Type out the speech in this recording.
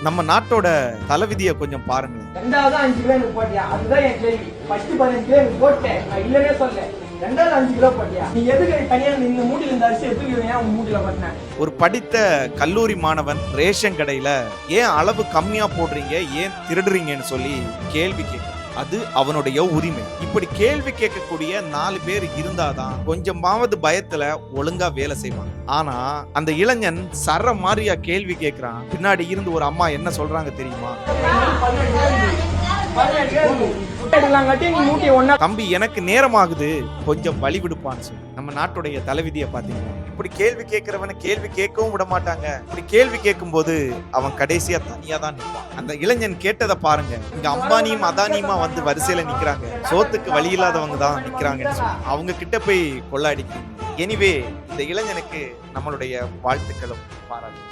நம்ம நாட்டோட தலைவிதியை கொஞ்சம் பாருங்க. 2வது 5 கிலோ எனக்கு போட்டியா? அதுதான் என் கேள்வி. ஃபர்ஸ்ட் 15 கிலோ எனக்கு போட்டேன், நான் இல்லவே சொல்ல. 2வது 5 கிலோ போட்டியா? நீ எதுக்கு தனியா இந்த மூட்டில இந்த அரிசி எடுத்து ஏன் உன் மூட்டில போட்டேன்? ஒரு படித்த கல்லூரி மாணவன் ரேஷன் கடையில ஏன் அளவு கம்மியா போடுறீங்க, ஏன் திருடுறீங்கன்னு சொல்லி கேள்வி கேட்க, அது அவனுடைய உரிமை. இப்படி கேள்வி கேட்கக்கூடிய 4 பேர் இருந்தாதான் கொஞ்சமாவது பயத்துல ஒழுங்கா வேலை செய்வாங்க. ஆனா அந்த இளைஞன் சர மாதிரியா கேள்வி கேட்கிறான். பின்னாடி இருந்து ஒரு அம்மா என்ன சொல்றாங்க தெரியுமா? தம்பி எனக்கு நேரமாகுது, கொஞ்சம் வழி விடுப்பான்னு சொல்லி. நம்ம நாட்டுடைய தலைவிதியை பாத்தீங்கன்னா இப்படி கேள்வி கேட்கிறவனை கேள்வி கேட்கவும் விட மாட்டாங்க. இப்படி கேள்வி கேட்கும் போது அவன் கடைசியா தனியா தான் நிற்பான். அந்த இளைஞன் கேட்டதை பாருங்க. இங்க அம்பானியும் அதானியுமா வந்து வரிசையில நிக்கிறாங்க, சோத்துக்கு வழி இல்லாதவங்க தான் நிக்கிறாங்கன்னு சொல்லி அவங்க கிட்ட போய் கொள்ளாடிக்கிறீங்க. எனிவே இந்த இளைஞனுக்கு நம்மளுடைய வாழ்த்துக்களும் பாராட்டு.